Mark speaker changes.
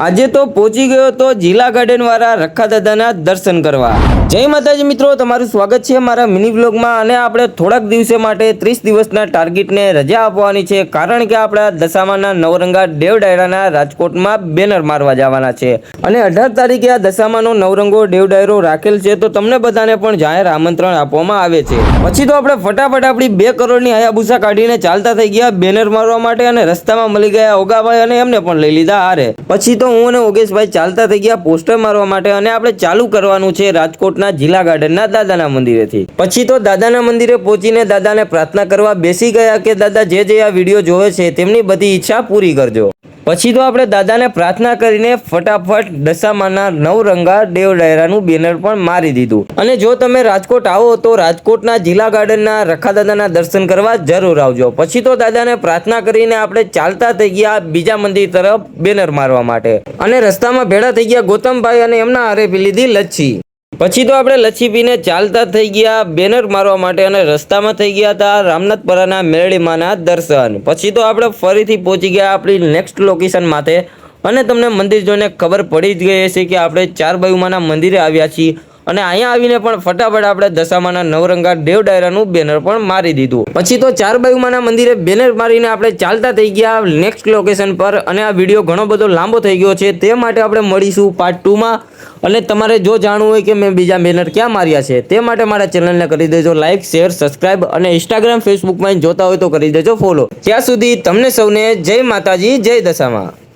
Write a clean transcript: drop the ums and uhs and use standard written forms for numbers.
Speaker 1: આજે તો પહોંચી ગયો તો જિલ્લા ગાર્ડન વાળા રખા દાદાના દર્શન કરવા। જય માતાજી મિત્રો, તમારું સ્વાગત છે મારા મિની વ્લોગમાં। અને આપણે થોડાક દિવસો માટે 30 દિવસના ટાર્ગેટને રજા આપવાની છે, કારણ કે આપણા દશામાના નવરંગા દેવ ડાયરાના રાજકોટમાં બેનર મારવા જવાના છે। અને 18 તારીખે આ દશામાનો નવરંગો દેવ ડાયરો રાખેલ છે, તો તમને બધાને પણ જાહેર આમંત્રણ આપવામાં આવે છે। પછી તો આપણે ફટાફટ આપણી 2 કરોડની હાયાબુસા કાઢીને ચાલતા થઈ ગયા બેનર મારવા માટે, અને રસ્તામાં મળી ગયા ઓગાભાઈ અને એમને પણ લઈ લીધા હારે। પછી તો હું અને ઓગેશભાઈ ચાલતા થઈ ગયા પોસ્ટર મારવા માટે, અને આપણે ચાલુ કરવાનું છે રાજકોટના જિલ્લા ગાર્ડનના દાદાના મંદિરેથી। પછી તો દાદાના મંદિરે પહોંચીને દાદાને પ્રાર્થના કરવા બેસી ગયા કે દાદા જે આ વિડીયો જોવે છે તેમની બધી ઈચ્છા પૂરી કરજો। પછી તો આપણે દાદાને પ્રાર્થના કરીને ફટાફટ દશામાના નવરંગા દેવ ડાયરાનું બેનર પણ મારી દીધું। અને જો તમે રાજકોટ આવો તો રાજકોટના જિલ્લા ગાર્ડનના રખા દાદાના દર્શન કરવા જરૂર આવજો। પછી તો દાદાને પ્રાર્થના કરીને આપણે ચાલતા થઈ ગયા બીજા મંદિર તરફ બેનર મારવા માટે, અને રસ્તામાં ભેળા થઈ ગયા ગૌતમભાઈ અને એમના હારે પી લીધી લચ્છી। પછી તો આપણે લચ્છી પીને ચાલતા થઈ ગયા બેનર મારવા માટે, અને રસ્તામાં થઈ ગયા હતા રામનાથપરાના મેરડીમાના દર્શન। પછી તો આપણે ફરીથી પહોંચી ગયા આપણી નેક્સ્ટ લોકેશન માથે, અને તમને મંદિર જોઈને ખબર પડી જ ગઈ હશે કે આપણે ચારબાયુમાના મંદિરે આવ્યા છીએ। અને અહીંયા આવીને પણ ફટાફટ આપણે દશામાના નવરંગા દેવ ડાયરાનું બેનર પણ મારી દીધું। પછી તો ચારબાયુમાના મંદિરે બેનર મારીને આપણે ચાલતા થઈ ગયા નેક્સ્ટ લોકેશન પર। અને આ વિડીયો ઘણો બધો લાંબો થઈ ગયો છે, તે માટે આપણે મળીશું પાર્ટ 2માં। અને તમારે જો જાણવું હોય કે મેં બીજા બેનર ક્યાં માર્યા છે, તે માટે મારા ચેનલને કરી દેજો લાઇક, શેર, સબસ્ક્રાઇબ, અને ઇન્સ્ટાગ્રામ ફેસબુકમાં જોતા હોય તો કરી દેજો ફોલો। ત્યાં સુધી તમને સૌને જય માતાજી, જય દશામાં।